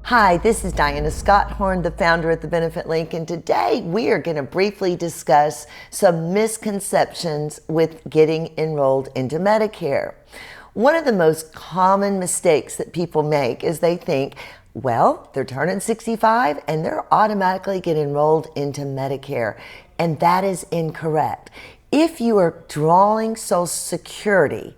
Hi, this is Diana Scothorn, the founder at the Benefit Link, and today we are going to briefly discuss some misconceptions with getting enrolled into Medicare. One of the most common mistakes that people make is they think, well, they're turning 65 and they're automatically getting enrolled into Medicare, and that is incorrect. If you are drawing Social Security,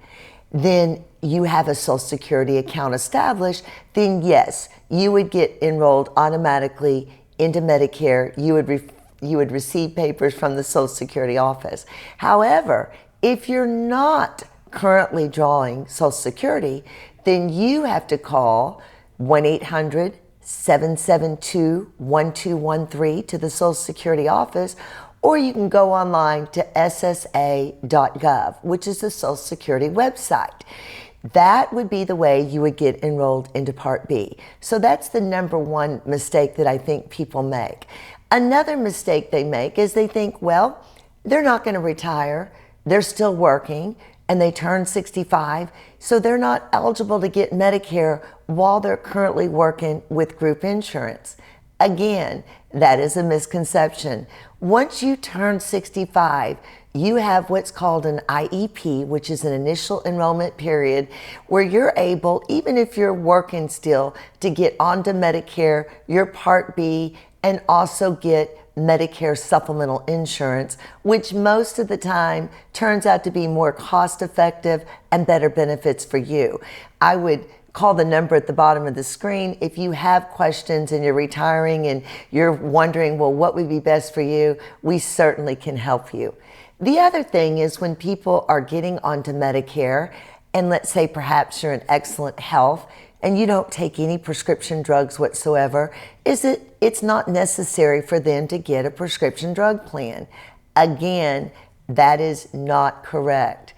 then you have a Social Security account established, then yes, you would get enrolled automatically into Medicare. You would receive papers from the Social Security office. However, if you're not currently drawing Social Security, then you have to call 1-800-772-1213 to the Social Security office, or you can go online to ssa.gov, which is the Social Security website. That would be the way you would get enrolled into Part B. So that's the number one mistake that I think people make. Another mistake they make is they think, well, they're not going to retire, they're still working, and they turn 65, so they're not eligible to get Medicare while they're currently working with group insurance. Again, that is a misconception. Once you turn 65, you have what's called an IEP, which is an initial enrollment period, where you're able, even if you're working still, to get onto Medicare, your Part B, and also get Medicare Supplemental Insurance, which most of the time turns out to be more cost-effective and better benefits for you. I would call the number at the bottom of the screen if you have questions and you're retiring and you're wondering, well, what would be best for you? We certainly can help you. The other thing is when people are getting onto Medicare, and let's say perhaps you're in excellent health and you don't take any prescription drugs whatsoever, it's not necessary for them to get a prescription drug plan. Again, that is not correct.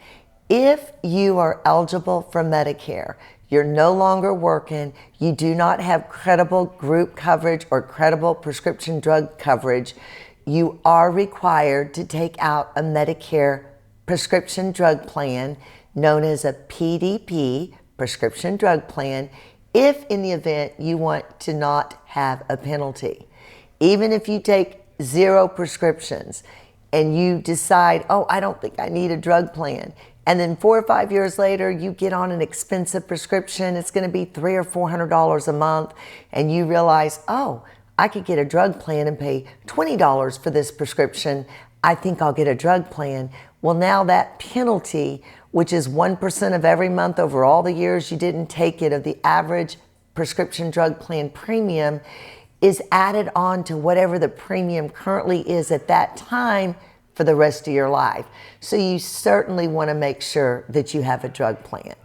If you are eligible for Medicare, you're no longer working, you do not have credible group coverage or credible prescription drug coverage, you are required to take out a Medicare prescription drug plan known as a PDP, prescription drug plan, if in the event you want to not have a penalty. Even if you take 0 prescriptions and you decide, oh, I don't think I need a drug plan, and then 4 or 5 years later, you get on an expensive prescription, it's going to be $300 or $400 a month, and you realize, oh, I could get a drug plan and pay $20 for this prescription. I think I'll get a drug plan. Well, now that penalty, which is 1% of every month over all the years you didn't take it of the average prescription drug plan premium, is added on to whatever the premium currently is at that time for the rest of your life. So you certainly want to make sure that you have a drug plan.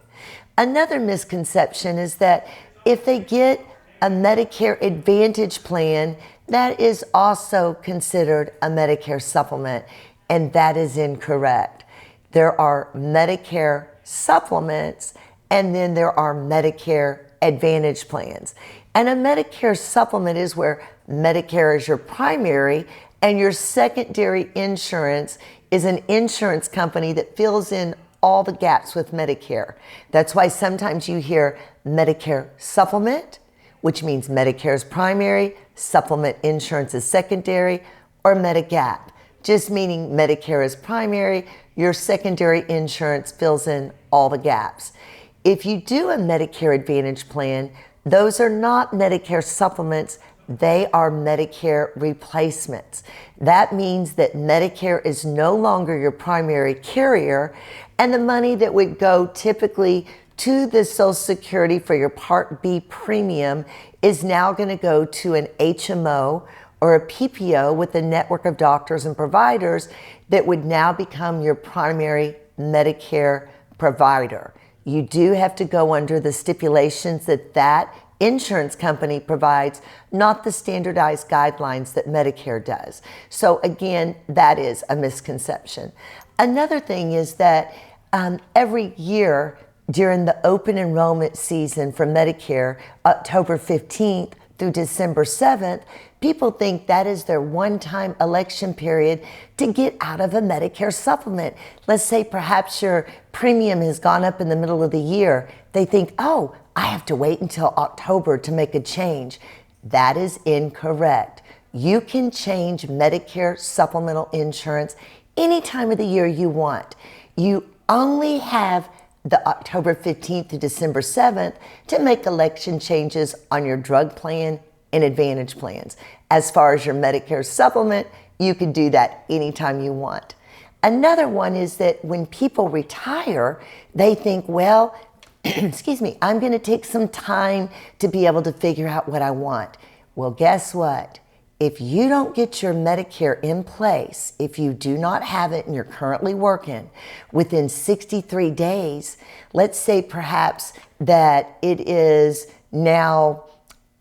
Another misconception is that if they get a Medicare Advantage plan, that is also considered a Medicare supplement, and that is incorrect. There are Medicare supplements, and then there are Medicare Advantage plans. And a Medicare supplement is where Medicare is your primary, and your secondary insurance is an insurance company that fills in all the gaps with Medicare. That's why sometimes you hear Medicare supplement, which means Medicare is primary, supplement insurance is secondary, or Medigap, just meaning Medicare is primary, your secondary insurance fills in all the gaps. If you do a Medicare Advantage plan, those are not Medicare supplements, they are Medicare replacements. That means that Medicare is no longer your primary carrier, and the money that would go typically to the Social Security for your Part B premium is now going to go to an HMO or a PPO with a network of doctors and providers that would now become your primary Medicare provider. You do have to go under the stipulations that that insurance company provides, not the standardized guidelines that Medicare does. So again, that is a misconception. Another thing is that every year during the open enrollment season for Medicare, October 15th through December 7th, people think that is their one-time election period to get out of a Medicare supplement. Let's say perhaps your premium has gone up in the middle of the year. They think, oh, I have to wait until October to make a change. That is incorrect. You can change Medicare supplemental insurance any time of the year you want. You only have the October 15th to December 7th to make election changes on your drug plan and Advantage plans. As far as your Medicare supplement, you can do that anytime you want. Another one is that when people retire, they think, well, excuse me, I'm going to take some time to be able to figure out what I want. Well, guess what? If you don't get your Medicare in place, if you do not have it and you're currently working within 63 days, let's say perhaps that it is now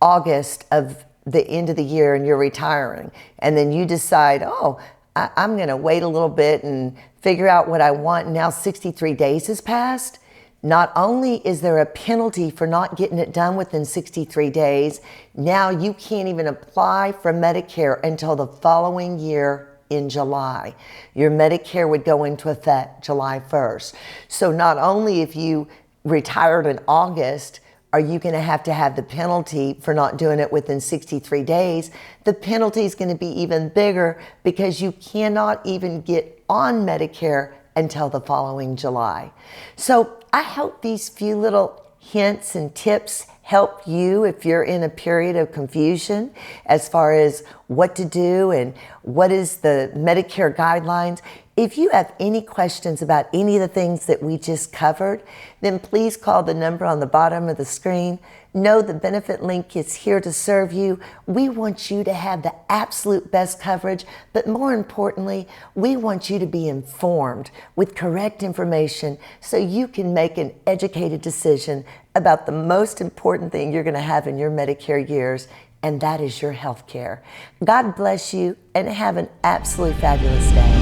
August of the end of the year and you're retiring, and then you decide, oh, I'm going to wait a little bit and figure out what I want. Now 63 days has passed. Not only is there a penalty for not getting it done within 63 days, now you can't even apply for Medicare until the following year in July. Your Medicare would go into effect July 1st. So not only if you retired in August, are you going to have the penalty for not doing it within 63 days? The penalty is going to be even bigger because you cannot even get on Medicare until the following July. So I hope these few little hints and tips help you if you're in a period of confusion as far as what to do and what is the Medicare guidelines. If you have any questions about any of the things that we just covered, then please call the number on the bottom of the screen. Know the benefit link is here to serve you. We want you to have the absolute best coverage, but more importantly, we want you to be informed with correct information so you can make an educated decision about the most important thing you're going to have in your Medicare years, and that is your health care. God bless you and have an absolutely fabulous day.